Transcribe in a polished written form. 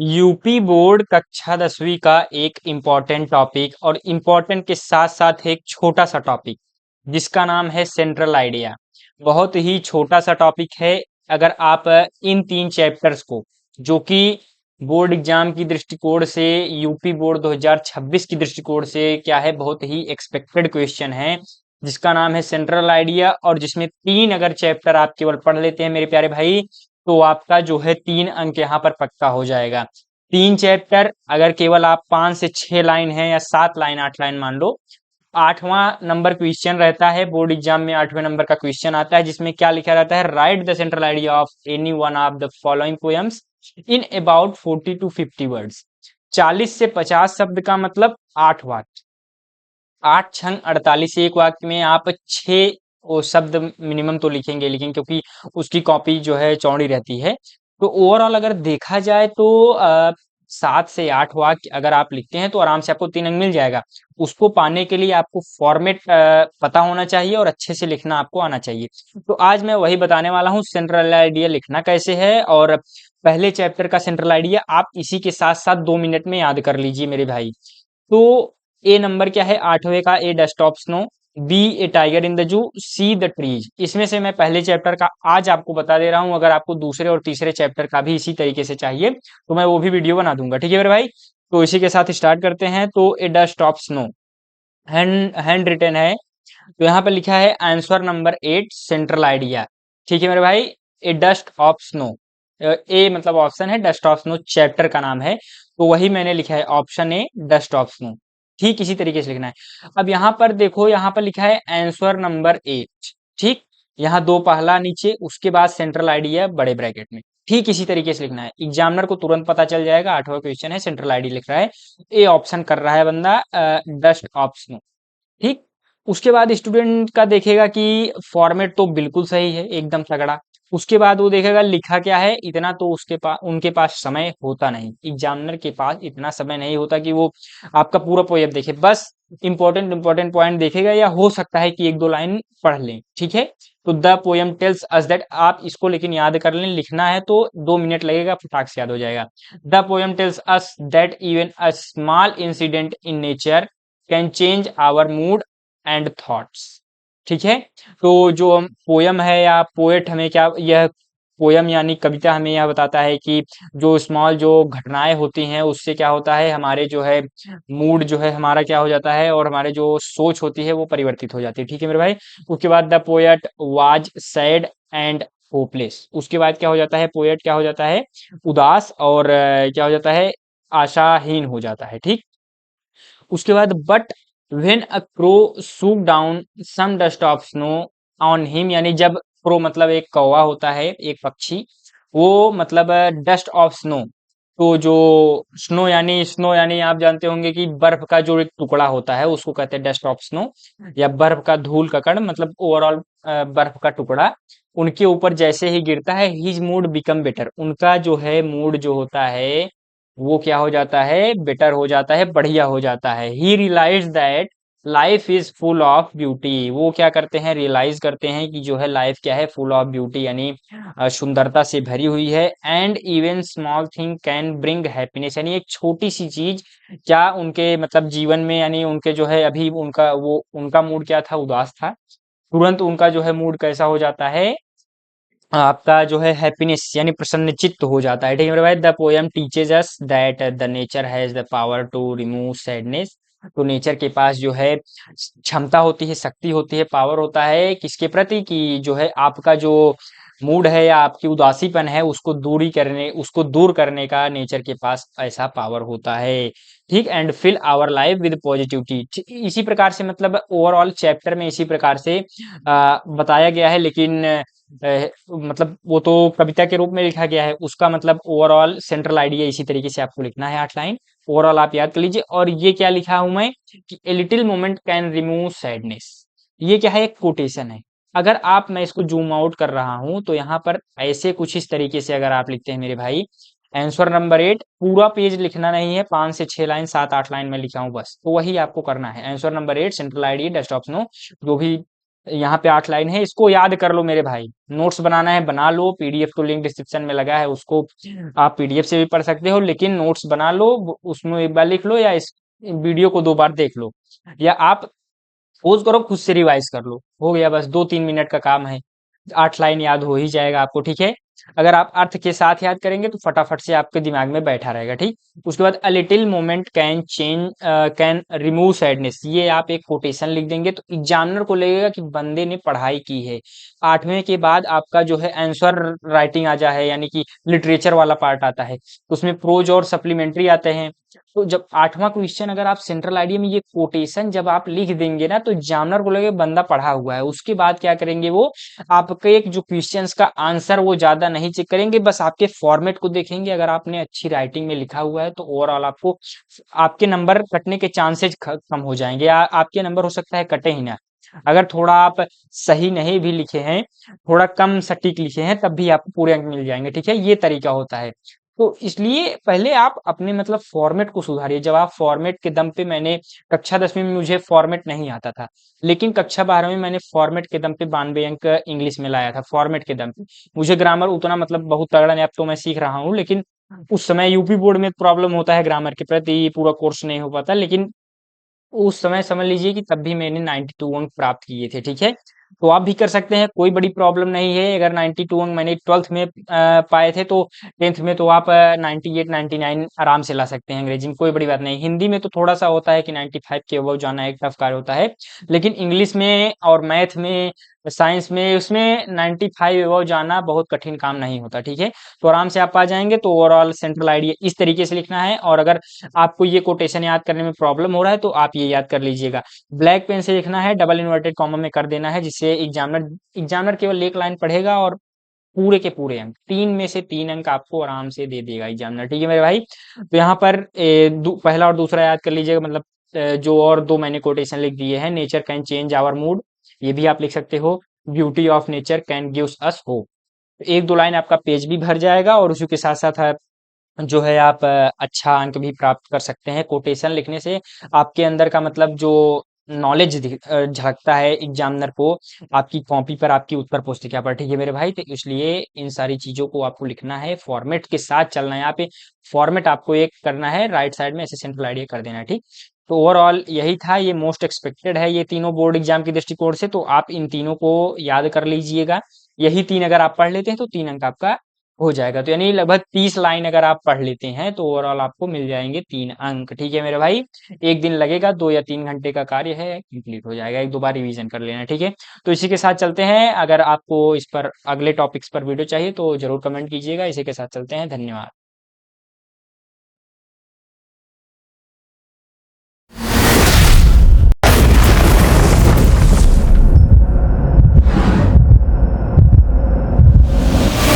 UP board कक्षा 10वीं का एक इम्पॉर्टेंट टॉपिक और इम्पॉर्टेंट के साथ साथ एक छोटा सा टॉपिक जिसका नाम है सेंट्रल आइडिया। बहुत ही छोटा सा टॉपिक है। अगर आप इन 3 चैप्टर्स को, जो कि बोर्ड एग्जाम की दृष्टिकोण से, यूपी बोर्ड 2026 की दृष्टिकोण से क्या है, बहुत ही एक्सपेक्टेड क्वेश्चन है, जिसका नाम है सेंट्रल आइडिया, और जिसमें 3 अगर चैप्टर आप केवल पढ़ लेते हैं मेरे प्यारे भाई, तो आपका जो है 3 अंक यहाँ पर पक्का हो जाएगा। 3 चैप्टर अगर केवल आप 5 से 6 लाइन है या 7 लाइन 8 लाइन मान लो, 8वां नंबर क्वेश्चन रहता है बोर्ड एग्जाम में। 8वें नंबर का क्वेश्चन आता है जिसमें क्या लिखा रहता है, right the central idea of any one of the following poems in about 40 to 50 words. 40 से 50 शब्द का मतलब 8 वाक्य। 8 छंग 48, एक वाक्य में आप 6 वो शब्द मिनिमम तो लिखेंगे लिखेंगे, क्योंकि उसकी कॉपी जो है चौड़ी रहती है। तो ओवरऑल अगर देखा जाए तो 7 से 8 वाक्य अगर आप लिखते हैं तो आराम से आपको 3 अंक मिल जाएगा। उसको पाने के लिए आपको फॉर्मेट पता होना चाहिए और अच्छे से लिखना आपको आना चाहिए। तो आज मैं वही बताने वाला हूँ, सेंट्रल आइडिया लिखना कैसे है। और पहले चैप्टर का सेंट्रल आइडिया आप इसी के साथ साथ 2 मिनट में याद कर लीजिए मेरे भाई। तो ए नंबर क्या है 8वें का, A dust of snow, B A tiger in the zoo, C the trees. इसमें से मैं पहले चैप्टर का आज आपको बता दे रहा हूं। अगर आपको दूसरे और तीसरे चैप्टर का भी इसी तरीके से चाहिए तो मैं वो भी वीडियो बना दूंगा, ठीक है मेरे भाई। तो इसी के साथ स्टार्ट करते हैं। तो A dust of snow handwritten है, तो यहाँ पे लिखा है आंसर नंबर 8 सेंट्रल आइडिया, ठीक है मेरे भाई। ए डस्ट ऑफ स्नो, ए मतलब ऑप्शन है, डस्ट ऑफ स्नो चैप्टर का नाम है, तो वही मैंने लिखा है option A dust of snow. ठीक इसी तरीके से लिखना है। अब यहाँ पर देखो, यहाँ पर लिखा है आंसर नंबर 8, ठीक। यहाँ 2 पहला नीचे, उसके बाद सेंट्रल आइडिया बड़े ब्रैकेट में। ठीक इसी तरीके से लिखना है, एग्जामिनर को तुरंत पता चल जाएगा। 8वां क्वेश्चन है, सेंट्रल आइडिया लिख रहा है, ए ऑप्शन कर रहा है बंदा, डस्ट ऑफ स्नो, ठीक। उसके बाद स्टूडेंट का देखेगा कि फॉर्मेट तो बिल्कुल सही है, एकदम तगड़ा। उसके बाद वो देखेगा लिखा क्या है। इतना तो उसके पास, उनके पास समय होता नहीं, एग्जामिनर के पास इतना समय नहीं होता कि वो आपका पूरा पोएम देखे। बस इंपॉर्टेंट इंपॉर्टेंट पॉइंट देखेगा, या हो सकता है कि 1-2 लाइन पढ़ लें, ठीक है। तो the poem tells us that, आप इसको लेकिन याद कर लें, लिखना है तो 2 मिनट लगेगा, फटाक से याद हो जाएगा। The poem tells us that even a small incident in nature can change our mood and thoughts, ठीक है। तो जो हम पोयम है या पोएट, हमें क्या, यह पोयम यानी कविता हमें यह बताता है कि जो स्मॉल जो घटनाएं होती हैं उससे क्या होता है, हमारे जो है मूड जो है हमारा क्या हो जाता है, और हमारे जो सोच होती है वो परिवर्तित हो जाती है, ठीक है मेरे भाई। उसके बाद the poet was sad and hopeless. उसके बाद क्या हो जाता है, पोएट क्या हो जाता है, उदास, और क्या हो जाता है, आशाहीन हो जाता है, ठीक। उसके बाद but when a crow shook down some dust of snow on him, यानी जब क्रो मतलब एक कौवा होता है, एक पक्षी, वो मतलब डस्ट ऑफ स्नो, तो जो स्नो यानी आप जानते होंगे कि बर्फ का जो एक टुकड़ा होता है उसको कहते हैं डस्ट ऑफ स्नो, या बर्फ का धूल का कण, मतलब ओवरऑल बर्फ का टुकड़ा उनके ऊपर जैसे ही गिरता है, हिज मूड बिकम बेटर, उनका जो है मूड जो होता है वो क्या हो जाता है, बेटर हो जाता है, बढ़िया हो जाता है। He realise that life is full of beauty, वो क्या करते हैं, रियलाइज करते हैं कि जो है लाइफ क्या है, फुल ऑफ ब्यूटी, यानी सुंदरता से भरी हुई है। And even small thing can bring happiness, यानी एक छोटी सी चीज क्या उनके मतलब जीवन में, यानी उनके जो है अभी उनका वो उनका मूड क्या था, उदास था, तुरंत उनका जो है मूड कैसा हो जाता है, आपका जो है हैप्पीनेस यानी प्रसन्नचित्त हो जाता है, ठीक है मेरे भाई। The poem teaches us that the nature has the power to remove sadness, तो नेचर के पास जो है क्षमता होती है, शक्ति होती है, पावर होता है किसके प्रति, कि जो है आपका जो मूड है या आपकी उदासीपन है उसको दूर करने का नेचर के पास ऐसा पावर होता है, ठीक। And fill our life with positivity, इसी प्रकार से मतलब ओवरऑल चैप्टर में इसी प्रकार से बताया गया है, लेकिन मतलब वो तो कविता के रूप में लिखा गया है, उसका मतलब ओवरऑल सेंट्रल आइडिया इसी तरीके से आपको लिखना है, 8 लाइन ओवरऑल आप याद कर लीजिए। और ये क्या लिखा हूं मैं कि a little moment can remove sadness, ये क्या है, एक कोटेशन है। अगर आप, मैं इसको जूम आउट कर रहा हूं तो यहाँ पर ऐसे कुछ इस तरीके से अगर आप लिखते हैं मेरे भाई, आंसर नंबर 8, पूरा पेज लिखना नहीं है, 5 से 6 लाइन 7-8 लाइन में लिखा हूं बस, तो वही आपको करना है। Answer number 8 central idea dust of snow, जो भी यहाँ पे 8 लाइन है, इसको याद कर लो मेरे भाई। नोट्स बनाना है बना लो, पीडीएफ तो लिंक डिस्क्रिप्शन में लगा है, उसको आप पीडीएफ से भी पढ़ सकते हो, लेकिन नोट्स बना लो, उसमें एक बार लिख लो या इस वीडियो को 2 बार देख लो, या आप पोज करो खुद से रिवाइज कर लो, हो गया, बस 2-3 मिनट का काम है, 8 लाइन याद हो ही जाएगा आपको, ठीक है। अगर आप अर्थ के साथ याद करेंगे तो फटाफट से आपके दिमाग में बैठा रहेगा, ठीक। उसके बाद a little moment can change can remove sadness, ये आप एक कोटेशन लिख देंगे तो एग्जामिनर को लगेगा कि बंदे ने पढ़ाई की है। 8वें के बाद आपका जो है आंसर राइटिंग आ जा है, यानी कि लिटरेचर वाला पार्ट आता है, उसमें प्रोज और सप्लीमेंट्री आते हैं। तो जब 8वां क्वेश्चन अगर आप सेंट्रल आइडिया में ये कोटेशन जब आप लिख देंगे ना, तो एग्जामिनर को लगे बंदा पढ़ा हुआ है। उसके बाद क्या करेंगे, वो आपके एक जो क्वेश्चंस का आंसर वो ज्यादा नहीं चेक करेंगे, बस आपके फॉर्मेट को देखेंगे। अगर आपने अच्छी राइटिंग में लिखा हुआ है तो ओवरऑल आपको आपके नंबर कटने के चांसेस कम हो जाएंगे, या आपके नंबर हो सकता है कटे ही ना। अगर थोड़ा आप सही नहीं भी लिखे हैं, थोड़ा कम सटीक लिखे हैं, तब भी आपको पूरे अंक मिल जाएंगे, ठीक है। ये तरीका होता है। तो इसलिए पहले आप अपने मतलब फॉर्मेट को सुधारिए। जब आप फॉर्मेट के दम पे, मैंने कक्षा 10वीं में मुझे फॉर्मेट नहीं आता था, लेकिन कक्षा 12वीं में मैंने फॉर्मेट के दम पे 92 अंक इंग्लिश में लाया था, फॉर्मेट के दम पे। मुझे ग्रामर उतना मतलब बहुत तगड़ा नहीं, अब तो मैं सीख रहा हूँ, लेकिन उस समय यूपी बोर्ड में प्रॉब्लम होता है ग्रामर के प्रति, पूरा कोर्स नहीं हो पाता, लेकिन उस समय समझ लीजिए कि तब भी मैंने 92 अंक प्राप्त किए थे, ठीक है। तो आप भी कर सकते हैं, कोई बड़ी प्रॉब्लम नहीं है। अगर 92 अंक मैंने 12th में पाए थे, तो 10th में तो आप 98 99 आराम से ला सकते हैं अंग्रेजी में, कोई बड़ी बात नहीं। हिंदी में तो थोड़ा सा होता है कि 95 के अबव जाना एक टफ कार्य होता है, लेकिन इंग्लिश में और मैथ में, साइंस में, उसमें 95 अबव जाना बहुत कठिन काम नहीं होता, ठीक है। तो आराम से आप आ जाएंगे। तो ओवरऑल सेंट्रल आइडिया इस तरीके से लिखना है, और अगर आपको ये कोटेशन याद करने में प्रॉब्लम हो रहा है तो आप ये याद कर लीजिएगा। ब्लैक पेन से लिखना है, डबल इन्वर्टेड कॉमा में कर देना है, जिससे एग्जामिनर केवल एक लाइन पढ़ेगा और पूरे के पूरे अंक, 3 में से 3 अंक आपको आराम से दे देगा एग्जामिनर, ठीक है मेरे भाई। तो यहाँ पर पहला और दूसरा याद कर लीजिएगा, मतलब जो और 2 मैंने कोटेशन लिख दिए हैं। Nature can change our mood, ये भी आप लिख सकते हो। Beauty of nature can gives us hope. 1-2 line आपका पेज भी भर जाएगा, और उसी के साथ साथ जो है आप अच्छा अंक भी प्राप्त कर सकते हैं। कोटेशन लिखने से आपके अंदर का मतलब जो नॉलेज झलकता है एग्जामिनर को, आपकी कॉपी पर, आपकी उत्तर पुस्तिका पर, ठीक है मेरे भाई। तो इसलिए इन सारी चीजों को आपको लिखना है, फॉर्मेट के साथ चलना है। यहाँ पे फॉर्मेट आपको एक करना है, राइट साइड में ऐसे सेंट्रल आइडिया कर देना है, ठीक। तो ओवरऑल यही था, ये मोस्ट एक्सपेक्टेड है ये तीनों बोर्ड एग्जाम के दृष्टिकोण से, तो आप इन तीनों को याद कर लीजिएगा। यही 3 अगर आप पढ़ लेते हैं तो 3 अंक आपका हो जाएगा। तो यानी लगभग 30 लाइन अगर आप पढ़ लेते हैं तो ओवरऑल आपको मिल जाएंगे 3 अंक, ठीक है मेरे भाई। एक दिन लगेगा, 2 या 3 घंटे का कार्य है, कंप्लीट हो जाएगा। एक दो बार रिवीजन कर लेना, ठीक है। तो इसी के साथ चलते हैं। अगर आपको इस पर अगले टॉपिक्स पर वीडियो चाहिए तो जरूर कमेंट कीजिएगा। इसी के साथ चलते हैं, धन्यवाद।